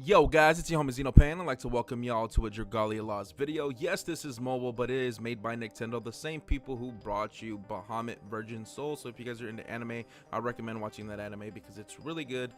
Yo guys, it's your homie Xenopan. I'd like to welcome y'all to a Dragalia Laws video. Yes, this is mobile, but it is made by Nintendo, the same people who brought you Bahamut Virgin Soul. So if you guys are into anime, I recommend watching that anime because it's really good.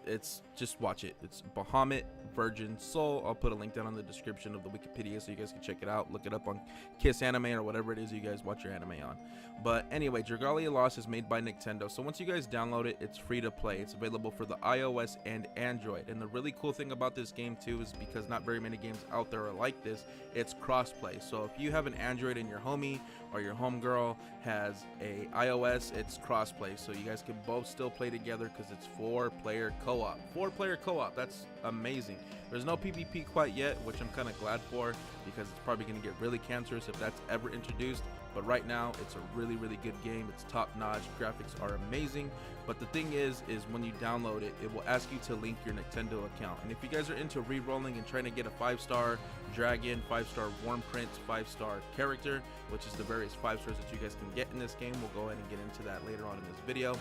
It's just watch it. It's Bahamut Virgin Soul. I'll put a link down in the description of the Wikipedia so you guys can check it out. Look it up on Kiss Anime or whatever it is you guys watch your anime on. But anyway, Dragalia Lost is made by Nintendo. So once you guys download it, it's free to play. It's available for the iOS and Android. And the really cool thing about this game too is because not very many games out there are like this, it's crossplay. So if you have an Android and your homie or your homegirl has a iOS, it's crossplay. So you guys can both still play together because it's 4-player co-op. 4-player co-op, that's amazing. There's no PvP quite yet, which I'm kind of glad for because it's probably going to get really cancerous if that's ever introduced. But right now, it's a really good game. It's top-notch. Graphics are amazing. But the thing is when you download it, it will ask you to link your Nintendo account. And if you guys are into re-rolling and trying to get a 5-star dragon, 5-star worm prince, 5-star character, which is the various 5 stars that you guys can get in this game, we'll go ahead and get into that later on in this video.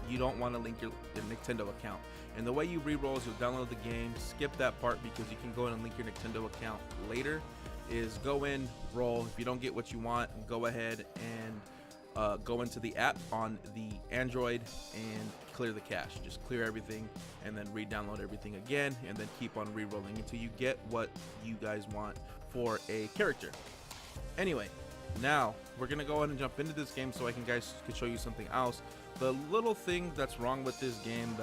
You don't want to link your Nintendo account. And the way you re-roll is you'll download the game, skip that part because you can go in and link your Nintendo account later. Is go in, roll. If you don't get what you want, go ahead and go into the app on the Android and clear the cache. Just clear everything and then re-download everything again and then keep on re-rolling until you get what you guys want for a character. Anyway, now we're gonna go ahead and jump into this game so I can show you something else. The little thing that's wrong with this game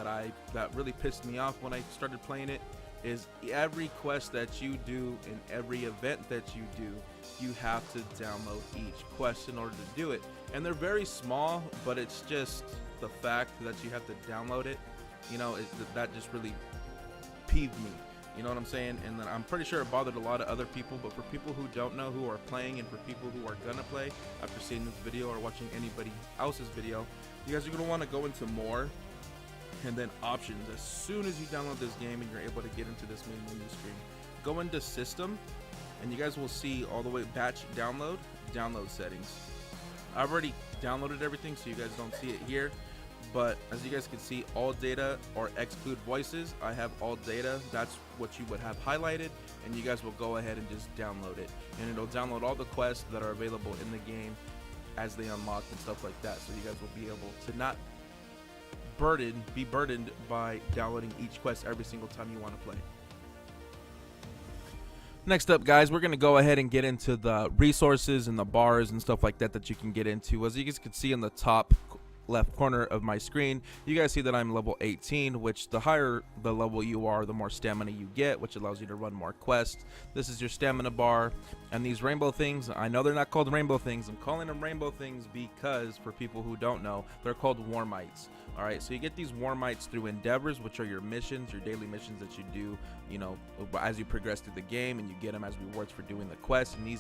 that really pissed me off when I started playing it is every quest that you do and every event that you do, you have to download each quest in order to do it. And they're very small, but it's just the fact that you have to download it, you know, that just really peeved me. You know what I'm saying? And then I'm pretty sure it bothered a lot of other people, but for people who don't know, who are playing, and for people who are gonna play after seeing this video or watching anybody else's video, you guys are gonna want to go into more and then options. As soon as you download this game and you're able to get into this main menu screen, go into system and you guys will see all the way batch download settings. I've already downloaded everything so you guys don't see it here, but as you guys can see, all data or exclude voices, I have all data. That's what you would have highlighted, and you guys will go ahead and just download it, and it'll download all the quests that are available in the game as they unlock and stuff like that, so you guys will be able to not be burdened by downloading each quest every single time you want to play. Next up, guys, we're going to go ahead and get into the resources and the bars and stuff like that you can get into. As you guys can see in the top left corner of my screen, you guys see that I'm level 18, which the higher the level you are, the more stamina you get, which allows you to run more quests. This is your stamina bar, and these rainbow things, I know they're not called rainbow things. I'm calling them rainbow things because for people who don't know, they're called warmites. All right, so you get these warmites through endeavors, which are your missions, your daily missions that you do, you know, as you progress through the game, and you get them as rewards for doing the quest. And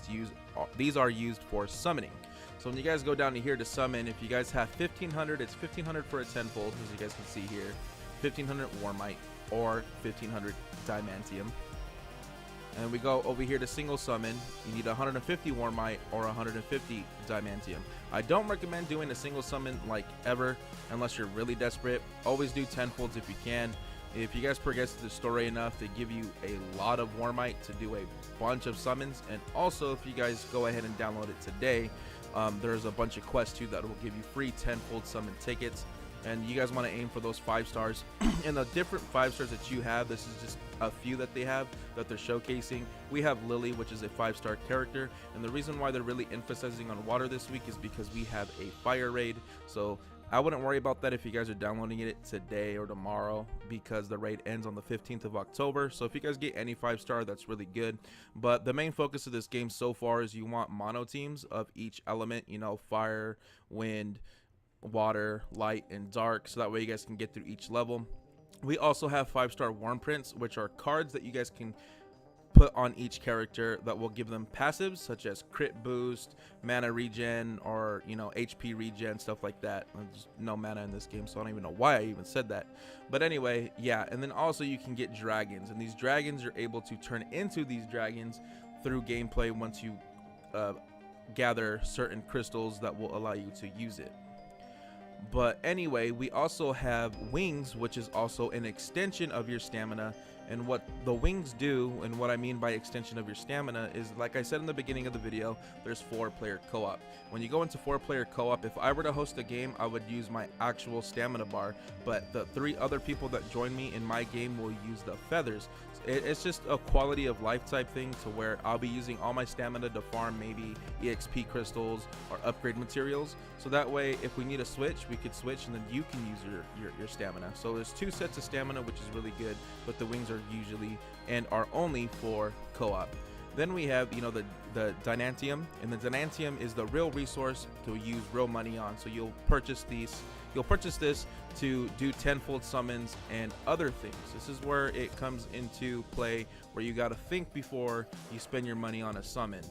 these are used for summoning. So when you guys go down to here to summon, if you guys have 1500, it's 1500 for a tenfold, as you guys can see here, 1500 warmite or 1500 diamantium. And we go over here to single summon. You need 150 warmite or 150 diamantium. I don't recommend doing a single summon like ever unless you're really desperate. Always do tenfolds if you can. If you guys progress the story enough, they give you a lot of warmite to do a bunch of summons. And also, if you guys go ahead and download it today, there's a bunch of quests too that will give you free tenfold summon tickets. And you guys want to aim for those 5 stars. And the different 5 stars that you have, this is just a few that they have that they're showcasing. We have Lily, which is a 5-star character, and the reason why they're really emphasizing on water this week is because we have a fire raid. So I wouldn't worry about that if you guys are downloading it today or tomorrow, because the raid ends on the 15th of October. So if you guys get any 5-star, that's really good. But the main focus of this game so far is you want mono teams of each element, you know, fire, wind, water, light, and dark, so that way you guys can get through each level. We also have 5-star worm prints, which are cards that you guys can put on each character that will give them passives such as crit boost, mana regen, or, you know, HP regen, stuff like that. There's no mana in this game, so I don't even know why I even said that. But anyway, yeah. And then also you can get dragons, and these dragons, you're able to turn into these dragons through gameplay once you gather certain crystals that will allow you to use it. But anyway, we also have wings, which is also an extension of your stamina, And what the wings do, and what I mean by extension of your stamina, is like I said in the beginning of the video, there's 4-player co-op. When you go into 4-player co-op, if I were to host a game, I would use my actual stamina bar, but the 3 other people that join me in my game will use the feathers. It's just a quality of life type thing, to where I'll be using all my stamina to farm maybe EXP crystals or upgrade materials, so that way if we need a switch, we could switch, and then you can use your stamina. So there's 2 sets of stamina, which is really good, but the wings are usually and are only for co-op. Then we have, you know, the Dynantium, and the Dynantium is the real resource to use real money on. So you'll purchase this to do 10-fold summons and other things. This is where it comes into play, where you got to think before you spend your money on a summon.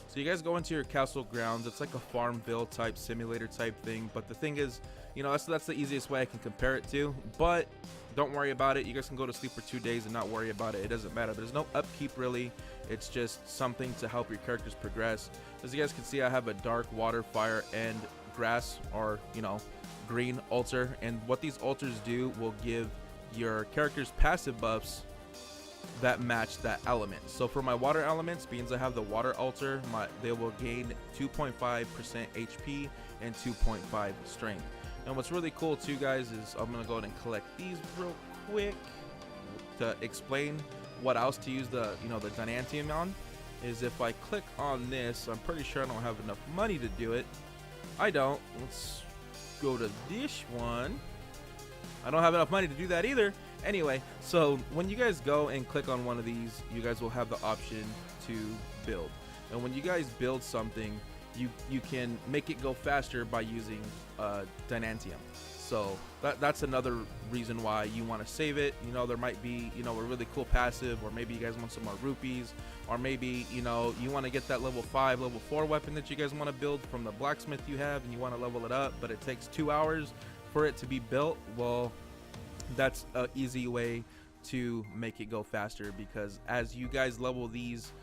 So you guys go into your castle grounds. It's like a Farmville type simulator type thing, but the thing is, you know, that's the easiest way I can compare it to. But don't worry about it. You guys can go to sleep for 2 days and not worry about it. It doesn't matter. There's no upkeep really. It's just something to help your characters progress. As you guys can see, I have a dark, water, fire, and grass, or, you know, green altar. And what these altars do will give your characters passive buffs that match that element. So for my water elements, being I have the water altar, they will gain 2.5% HP and 2.5 strength. And what's really cool too, guys, is I'm gonna go ahead and collect these real quick to explain what else to use the Dynantium on. Is if I click on this, I'm pretty sure I don't have enough money to do it. I don't. Let's go to this one. I don't have enough money to do that either. Anyway, so when you guys go and click on one of these, you guys will have the option to build. And when you guys build something, you can make it go faster by using Dynantium. So that's another reason why you want to save it. You know, there might be, you know, a really cool passive, or maybe you guys want some more rupees, or maybe, you know, you want to get that level 5, level 4 weapon that you guys want to build from the blacksmith you have, and you want to level it up, but it takes 2 hours for it to be built. Well, that's an easy way to make it go faster, because as you guys level these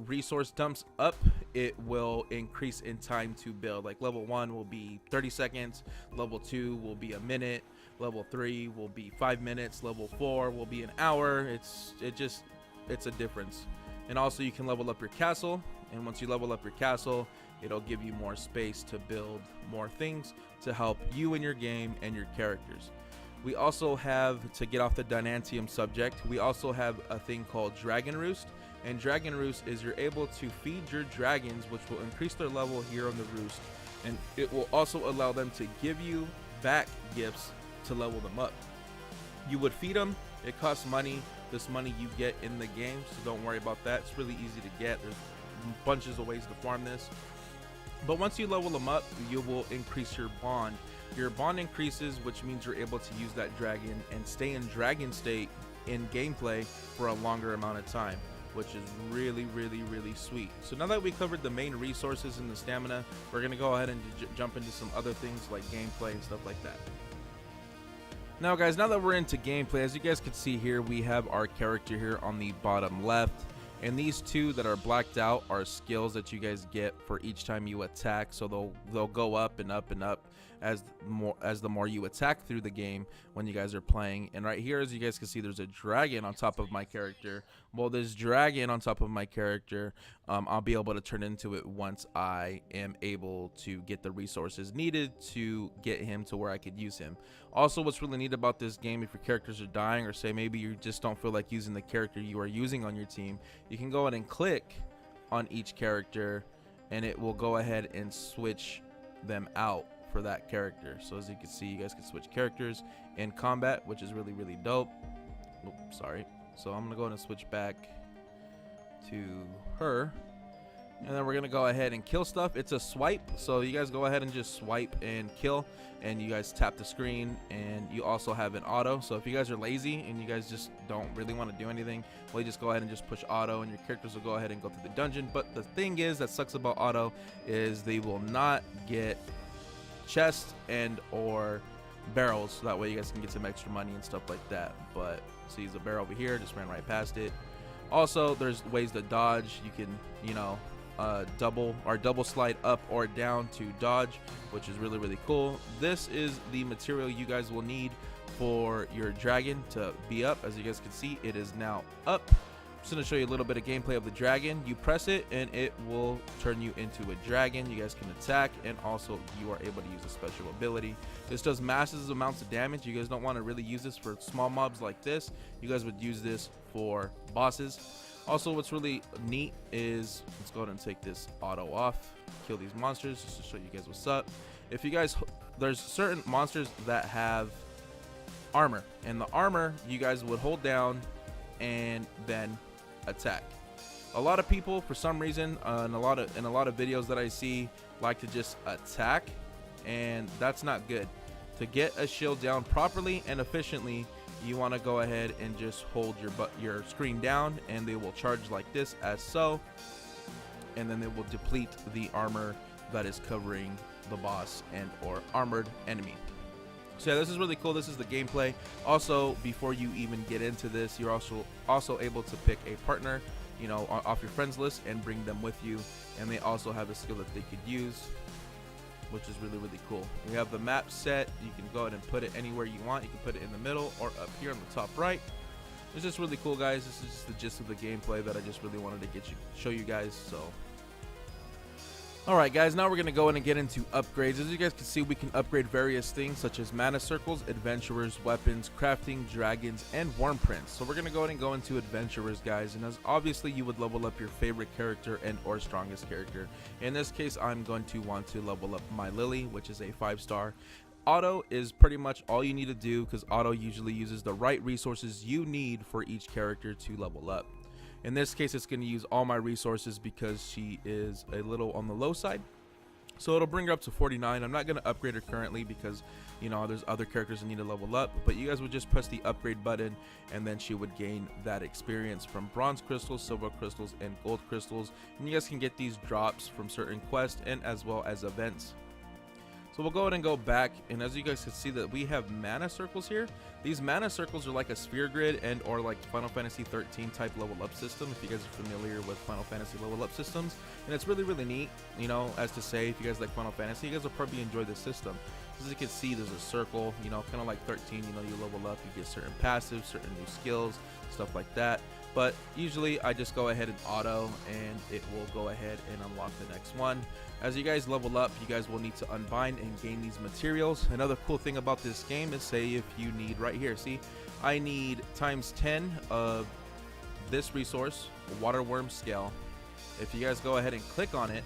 resource dumps up, it will increase in time to build. Like level 1 will be 30 seconds, level 2 will be a minute, level 3 will be 5 minutes, level 4 will be an hour. It's a difference. And also you can level up your castle, and once you level up your castle, it'll give you more space to build more things to help you in your game and your characters. We also have, to get off the Dynantium subject, we also have a thing called Dragon Roost. And Dragon Roost is you're able to feed your dragons, which will increase their level here on the roost, and it will also allow them to give you back gifts to level them up. You would feed them. It costs money. This money you get in the game, so don't worry about that. It's really easy to get. There's bunches of ways to farm this. But once you level them up, you will increase your bond. Your bond increases, which means you're able to use that dragon and stay in dragon state in gameplay for a longer amount of time, which is really, really, really sweet. So now that we covered the main resources and the stamina, we're gonna go ahead and jump into some other things like gameplay and stuff like that. Now guys, now that we're into gameplay, as you guys can see here, we have our character here on the bottom left. And these two that are blacked out are skills that you guys get for each time you attack. So they'll go up and up and up as the more you attack through the game when you guys are playing. And right here, as you guys can see, there's a dragon on top of my character. Well, this dragon on top of my character, I'll be able to turn into it once I am able to get the resources needed to get him to where I could use him. Also, what's really neat about this game, if your characters are dying, or say maybe you just don't feel like using the character you are using on your team, you can go ahead and click on each character and it will go ahead and switch them out for that character. So as you can see, you guys can switch characters in combat, which is really, really dope. Oops, sorry. So I'm gonna go ahead and switch back to her, and then we're gonna go ahead and kill stuff. It's a swipe, so you guys go ahead and just swipe and kill, and you guys tap the screen. And you also have an auto, so if you guys are lazy and you guys just don't really want to do anything, well, you just go ahead and just push auto and your characters will go ahead and go through the dungeon. But the thing is that sucks about auto is they will not get chests and or barrels, so that way you guys can get some extra money and stuff like that. But see, there's a barrel over here, just ran right past it. Also, there's ways to dodge. You can, you know, double slide up or down to dodge, which is really, really cool. This is the material you guys will need for your dragon to be up. As you guys can see, it is now up. I'm just going to show you a little bit of gameplay of the dragon. You press it and it will turn you into a dragon. You guys can attack, and also you are able to use a special ability. This does massive amounts of damage. You guys don't want to really use this for small mobs like this. You guys would use this for bosses. Also, what's really neat is, let's go ahead and take this auto off, kill these monsters just to show you guys what's up. If you guys, there's certain monsters that have armor, and the armor you guys would hold down and then attack. A lot of people, for some reason, in a lot of videos that I see, like to just attack, and that's not good. To get a shield down properly and efficiently, you want to go ahead and just hold your screen down, and they will charge like this, as so, and then they will deplete the armor that is covering the boss and or armored enemy. So yeah, this is really cool. This is the gameplay. Also, before you even get into this, you're also able to pick a partner, you know, off your friends list and bring them with you, and they also have a skill that they could use, which is really, really cool. We have the map set. You can go ahead and put it anywhere you want. You can put it in the middle or up here on the top right. It's just really cool, guys. This is just the gist of the gameplay that I just really wanted to show you guys. So alright guys, now we're going to go in and get into upgrades. As you guys can see, we can upgrade various things such as mana circles, adventurers, weapons, crafting, dragons, and worm prints. So we're going to go in and go into adventurers, guys, and as obviously you would level up your favorite character and or strongest character. In this case, I'm going to want to level up my Lily, which is a 5-star. Auto is pretty much all you need to do, because auto usually uses the right resources you need for each character to level up. In this case, it's going to use all my resources because she is a little on the low side. So it'll bring her up to 49. I'm not going to upgrade her currently because, you know, there's other characters that need to level up. But you guys would just press the upgrade button, and then she would gain that experience from bronze crystals, silver crystals, and gold crystals. And you guys can get these drops from certain quests and as well as events. So we'll go ahead and go back, and as you guys can see that we have mana circles here. These mana circles are like a sphere grid and or like Final Fantasy 13 type level up system, if you guys are familiar with Final Fantasy level up systems. And it's really, really neat, you know, as to say, if you guys like Final Fantasy, you guys will probably enjoy this system. As you can see, there's a circle, you know, kind of like 13, you know, you level up, you get certain passives, certain new skills, stuff like that. But usually I just go ahead and auto, and it will go ahead and unlock the next one. As you guys level up, you guys will need to unbind and gain these materials. Another cool thing about this game is, say if you need right here, see, I need times 10 of this resource, water worm scale. If you guys go ahead and click on it,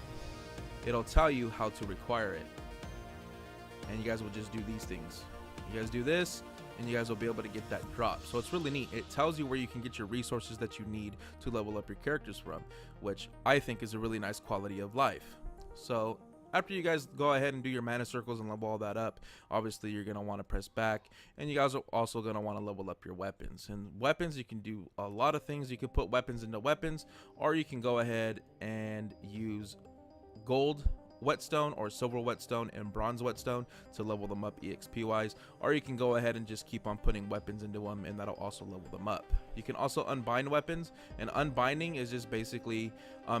it'll tell you how to require it. And you guys will just do these things. You guys do this, and you guys will be able to get that drop. So it's really neat. It tells you where you can get your resources that you need to level up your characters from, which I think is a really nice quality of life. So after you guys go ahead and do your mana circles and level all that up, obviously you're going to want to press back, and you guys are also going to want to level up your weapons. And weapons, you can do a lot of things. You can put weapons into weapons, or you can go ahead and use gold whetstone or silver whetstone and bronze whetstone to level them up EXP wise, or you can go ahead and just keep on putting weapons into them, and that'll also level them up. You can also unbind weapons, and unbinding is just basically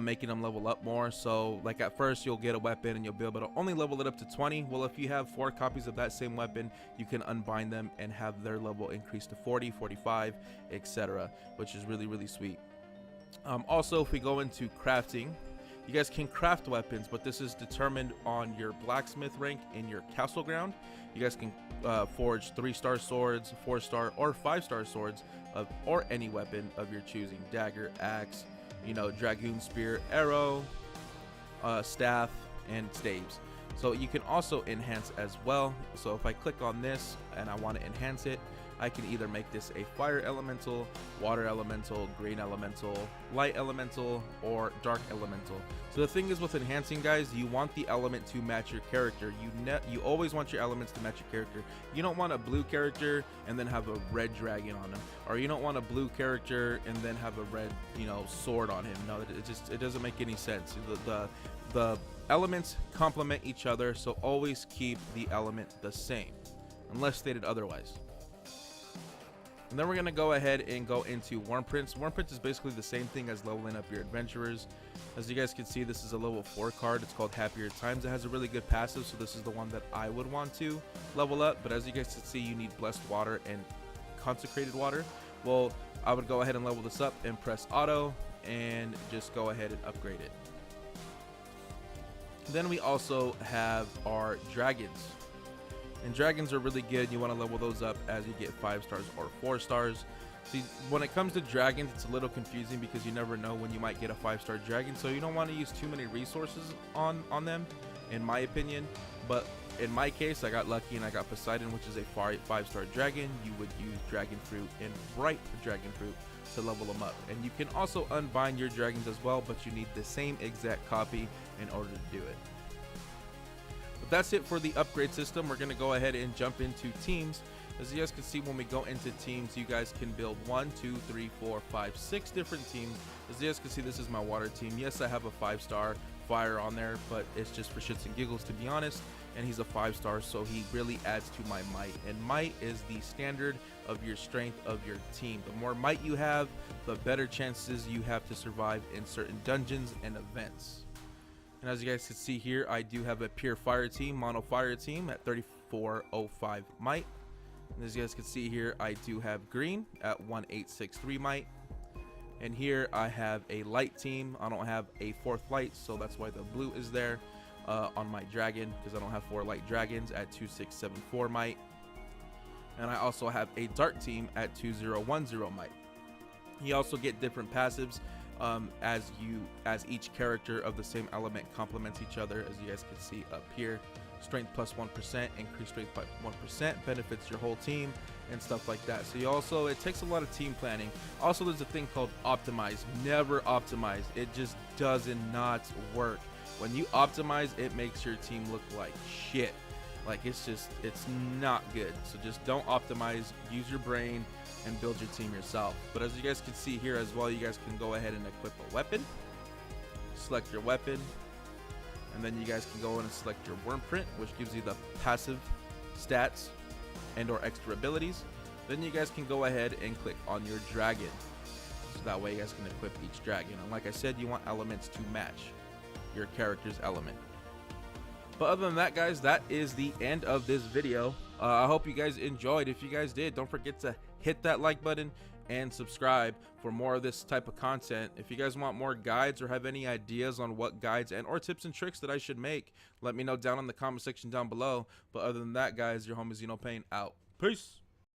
making them level up more. So like at first you'll get a weapon and you'll be able to only level it up to 20. Well, if you have 4 copies of that same weapon, you can unbind them and have their level increase to 40, 45, etc., which is really, really sweet. Also, if we go into crafting, you guys can craft weapons, but this is determined on your blacksmith rank in your castle ground. You guys can forge 3-star swords, 4-star, or 5-star swords or any weapon of your choosing: dagger, axe, you know, dragoon spear, arrow, staff, and staves. So you can also enhance as well. So if I click on this and I want to enhance it, I can either make this a fire elemental, water elemental, green elemental, light elemental, or dark elemental. So the thing is with enhancing, guys, you want the element to match your character. You always want your elements to match your character. You don't want a blue character and then have a red dragon on him, or you don't want a blue character and then have a red, you know, sword on him. No, it doesn't make any sense. The elements complement each other, so always keep the element the same, unless stated otherwise. And then we're going to go ahead and go into Worm Prince. Worm Prince is basically the same thing as leveling up your adventurers. As you guys can see, this is a level 4 card. It's called Happier Times. It has a really good passive, so this is the one that I would want to level up. But as you guys can see, you need Blessed Water and Consecrated Water. Well, I would go ahead and level this up and press auto and just go ahead and upgrade it. Then we also have our dragons. And dragons are really good. You want to level those up as you get 5 stars or 4 stars. See, when it comes to dragons, it's a little confusing because you never know when you might get a 5-star dragon. So you don't want to use too many resources on them, in my opinion. But in my case, I got lucky and I got Poseidon, which is a 5-star dragon. You would use dragon fruit and ripe dragon fruit to level them up. And you can also unbind your dragons as well, but you need the same exact copy in order to do it. But that's it for the upgrade system. We're going to go ahead and jump into teams. As you guys can see, when we go into teams, you guys can build 1, 2, 3, 4, 5, 6 different teams. As you guys can see, this is my water team. Yes, I have a 5-star fire on there, but it's just for shits and giggles, to be honest. And he's a 5-star, so he really adds to my might. And might is the standard of your strength of your team. The more might you have, the better chances you have to survive in certain dungeons and events. And as you guys can see here, I do have a pure fire team, mono fire team at 3405 might. And as you guys can see here, I do have green at 1863 might. And here I have a light team. I don't have a 4th light, so that's why the blue is there on my dragon, because I don't have 4 light dragons at 2674 might. And I also have a dark team at 2010 might. You also get different passives as each character of the same element complements each other, as you guys can see up here. Strength plus 1%, increased strength by 1%, benefits your whole team and stuff like that. So you also, it takes a lot of team planning. Also, there's a thing called optimize. Never optimize. It just does not work. When you optimize, it makes your team look like shit. Like, it's not good. So just don't optimize. Use your brain and build your team yourself. But as you guys can see here as well, you guys can go ahead and equip a weapon. Select your weapon. And then you guys can go in and select your worm print, which gives you the passive stats and or extra abilities. Then you guys can go ahead and click on your dragon. So that way you guys can equip each dragon. And like I said, you want elements to match your character's element. But other than that, guys, that is the end of this video. I hope you guys enjoyed. If you guys did, don't forget to hit that like button and subscribe for more of this type of content. If you guys want more guides or have any ideas on what guides and or tips and tricks that I should make, let me know down in the comment section down below. But other than that, guys, your homie Xeno Pain out. Peace.